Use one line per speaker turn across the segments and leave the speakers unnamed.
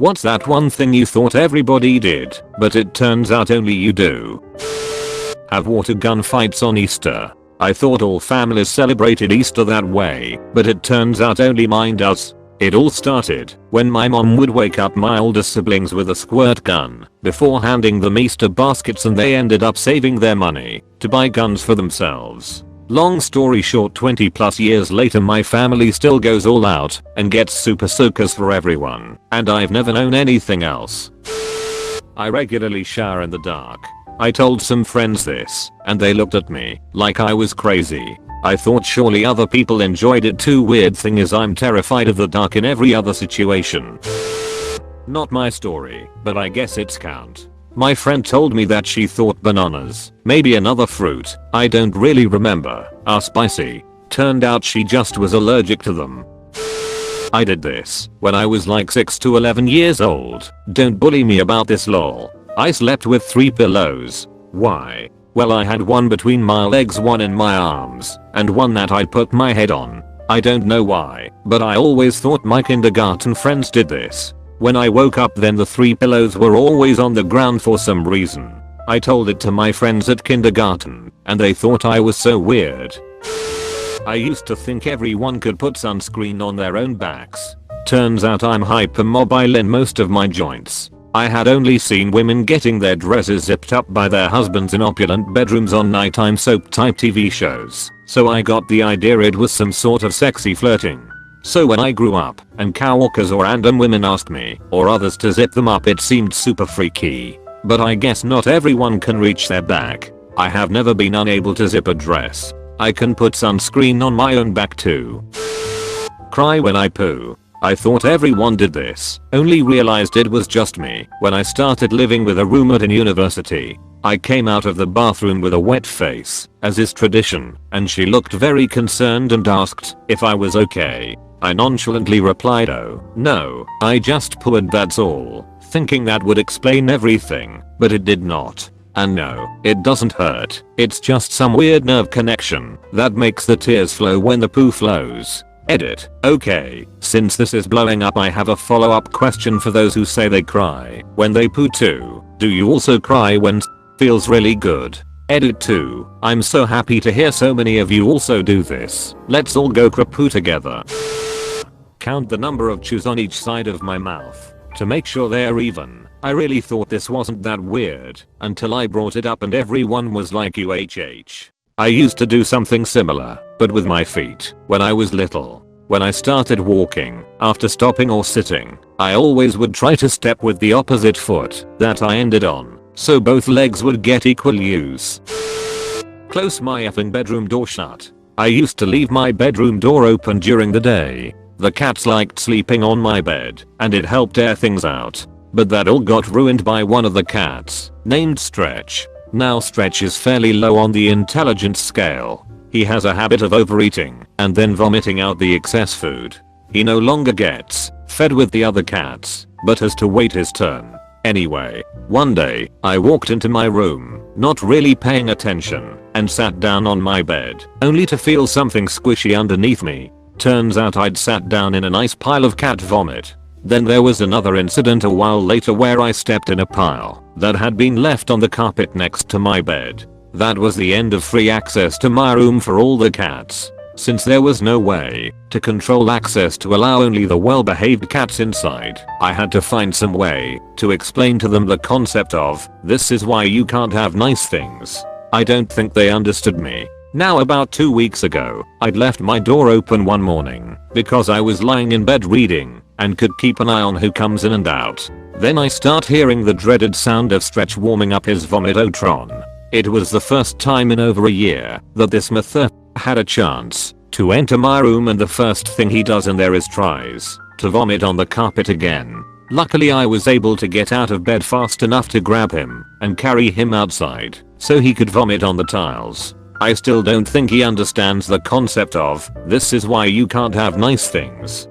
What's that one thing you thought everybody did, but it turns out only you do? Have water gun fights on Easter. I thought all families celebrated Easter that way, but it turns out only mine does. It all started when my mom would wake up my older siblings with a squirt gun before handing them Easter baskets, and they ended up saving their money to buy guns for themselves. Long story short, 20 plus years later my family still goes all out and gets super soakers for everyone, and I've never known anything else. I regularly shower in the dark. I told some friends this, and they looked at me like I was crazy. I thought surely other people enjoyed it too. Weird thing is I'm terrified of the dark in every other situation. Not my story, but I guess it's count. My friend told me that she thought bananas, maybe another fruit, I don't really remember, are spicy. Turned out she just was allergic to them. I did this when I was like 6 to 11 years old. Don't bully me about this lol. I slept with 3 pillows. Why? Well, I had one between my legs, one in my arms, and one that I'd put my head on. I don't know why, but I always thought my kindergarten friends did this. When I woke up then the 3 pillows were always on the ground for some reason. I told it to my friends at kindergarten, and they thought I was so weird. I used to think everyone could put sunscreen on their own backs. Turns out I'm hypermobile in most of my joints. I had only seen women getting their dresses zipped up by their husbands in opulent bedrooms on nighttime soap type TV shows, so I got the idea it was some sort of sexy flirting. So when I grew up and coworkers or random women asked me or others to zip them up, it seemed super freaky. But I guess not everyone can reach their back. I have never been unable to zip a dress. I can put sunscreen on my own back too. Cry when I poo. I thought everyone did this, only realized it was just me when I started living with a roommate in university. I came out of the bathroom with a wet face, as is tradition, and she looked very concerned and asked if I was okay. I nonchalantly replied, "Oh, no, I just pooed, that's all," thinking that would explain everything, but it did not. And no, it doesn't hurt, it's just some weird nerve connection that makes the tears flow when the poo flows. Edit. Okay, since this is blowing up I have a follow-up question for those who say they cry when they poo too. Do you also cry when feels really good? Edit 2. I'm so happy to hear so many of you also do this. Let's all go poo together. Count the number of chews on each side of my mouth to make sure they're even. I really thought this wasn't that weird until I brought it up and everyone was like UHH. I used to do something similar, but with my feet, when I was little. When I started walking, after stopping or sitting, I always would try to step with the opposite foot that I ended on, so both legs would get equal use. Close my effing bedroom door shut. I used to leave my bedroom door open during the day. The cats liked sleeping on my bed, and it helped air things out. But that all got ruined by one of the cats, named Stretch. Now Stretch is fairly low on the intelligence scale. He has a habit of overeating and then vomiting out the excess food. He no longer gets fed with the other cats, but has to wait his turn. Anyway, one day, I walked into my room, not really paying attention, and sat down on my bed, only to feel something squishy underneath me. Turns out I'd sat down in a nice pile of cat vomit. Then there was another incident a while later where I stepped in a pile that had been left on the carpet next to my bed. That was the end of free access to my room for all the cats. Since there was no way to control access to allow only the well-behaved cats inside, I had to find some way to explain to them the concept of, this is why you can't have nice things. I don't think they understood me. Now about 2 weeks ago, I'd left my door open one morning because I was lying in bed reading and could keep an eye on who comes in and out. Then I start hearing the dreaded sound of Stretch warming up his vomitotron. It was the first time in over a year that this mother had a chance to enter my room, and the first thing he does in there is tries to vomit on the carpet again. Luckily I was able to get out of bed fast enough to grab him and carry him outside so he could vomit on the tiles. I still don't think he understands the concept of, this is why you can't have nice things.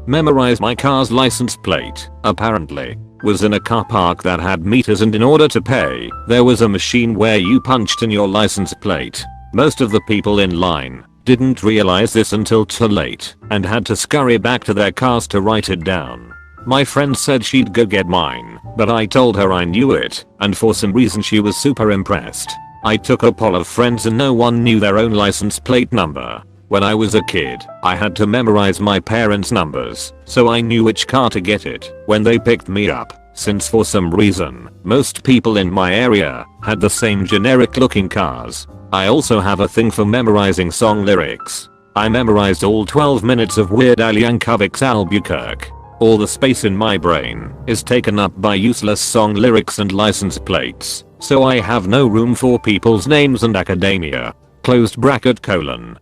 Memorize my car's license plate, apparently. Was in a car park that had meters, and in order to pay, there was a machine where you punched in your license plate. Most of the people in line Didn't realize this until too late and had to scurry back to their cars to write it down. My friend said she'd go get mine, but I told her I knew it, and for some reason she was super impressed. I took a poll of friends and no one knew their own license plate number. When I was a kid, I had to memorize my parents' numbers, so I knew which car to get it when they picked me up. Since for some reason, most people in my area had the same generic looking cars. I also have a thing for memorizing song lyrics. I memorized all 12 minutes of Weird Al Yankovic's Albuquerque. All the space in my brain is taken up by useless song lyrics and license plates, so I have no room for people's names and academia. Closed bracket colon.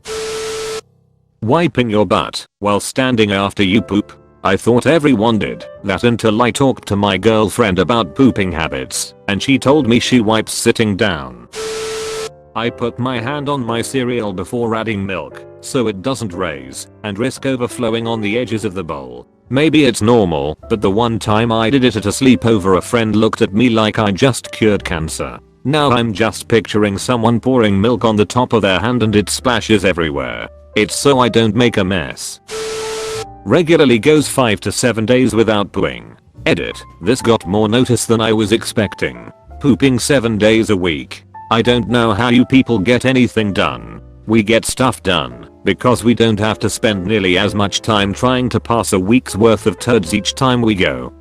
Wiping your butt while standing after you poop. I thought everyone did that until I talked to my girlfriend about pooping habits, and she told me she wipes sitting down. I put my hand on my cereal before adding milk, so it doesn't raise and risk overflowing on the edges of the bowl. Maybe it's normal, but the one time I did it at a sleepover, a friend looked at me like I just cured cancer. Now I'm just picturing someone pouring milk on the top of their hand and it splashes everywhere. It's so I don't make a mess. Regularly goes 5 to 7 days without pooing. Edit. This got more notice than I was expecting. Pooping 7 days a week. I don't know how you people get anything done. We get stuff done because we don't have to spend nearly as much time trying to pass a week's worth of turds each time we go.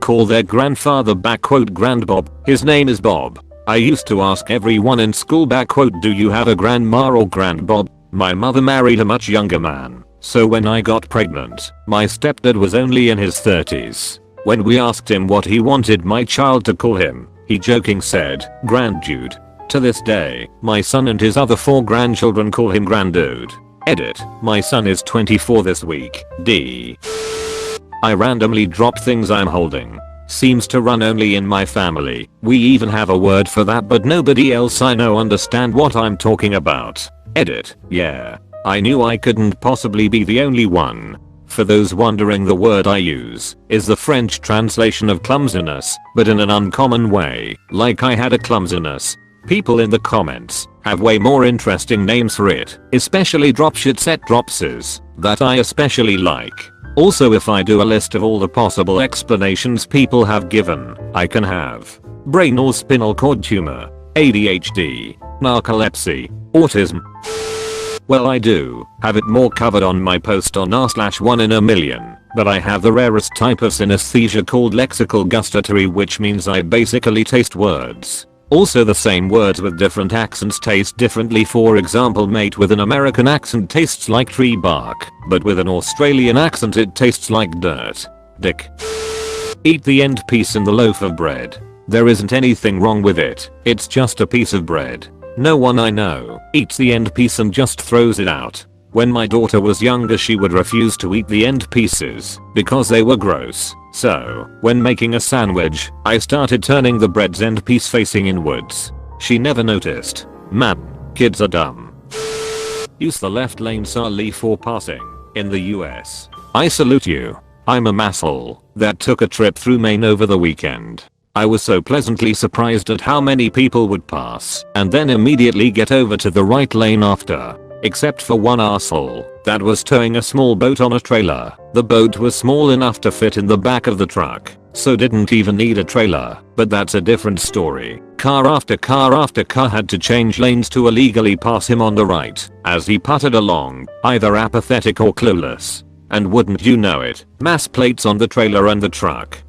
Call their grandfather Grandbob. His name is Bob. I used to ask everyone in school do you have a grandma or grandbob? My mother married a much younger man, so when I got pregnant, my stepdad was only in his 30s. When we asked him what he wanted my child to call him, he joking said, Granddude. To this day, my son and his other 4 grandchildren call him Granddude. Edit. My son is 24 this week. D. I randomly drop things I'm holding. Seems to run only in my family. We even have a word for that, but nobody else I know understand what I'm talking about. Edit. Yeah. I knew I couldn't possibly be the only one. For those wondering, the word I use is the French translation of clumsiness, but in an uncommon way, like I had a clumsiness. People in the comments have way more interesting names for it, especially dropshits et dropses, that I especially like. Also, if I do a list of all the possible explanations people have given, I can have brain or spinal cord tumor, ADHD, narcolepsy, autism. Well, I do have it more covered on my post on r/1 in a million, but I have the rarest type of synesthesia called lexical gustatory, which means I basically taste words. Also, the same words with different accents taste differently. For example, mate with an American accent tastes like tree bark, but with an Australian accent it tastes like dirt. Dick. Eat the end piece in the loaf of bread. There isn't anything wrong with it, it's just a piece of bread. No one I know eats the end piece and just throws it out. When my daughter was younger, she would refuse to eat the end pieces because they were gross. So, when making a sandwich, I started turning the bread's end piece facing inwards. She never noticed. Man, kids are dumb. Use the left lane solely for passing. In the US. I salute you. I'm a masshole that took a trip through Maine over the weekend. I was so pleasantly surprised at how many people would pass and then immediately get over to the right lane after. Except for one arsehole that was towing a small boat on a trailer. The boat was small enough to fit in the back of the truck, so didn't even need a trailer, but that's a different story. Car after car after car had to change lanes to illegally pass him on the right as he puttered along, either apathetic or clueless. And wouldn't you know it, mass plates on the trailer and the truck.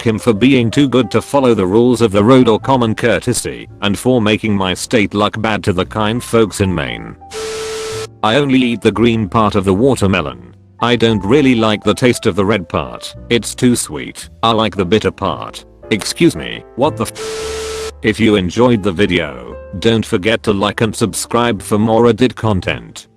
Him for being too good to follow the rules of the road or common courtesy, and for making my state look bad to the kind folks in Maine. I only eat the green part of the watermelon. I don't really like the taste of the red part, it's too sweet. I like the bitter part. Excuse me, what the f? If you enjoyed the video, don't forget to like and subscribe for more Reddit content.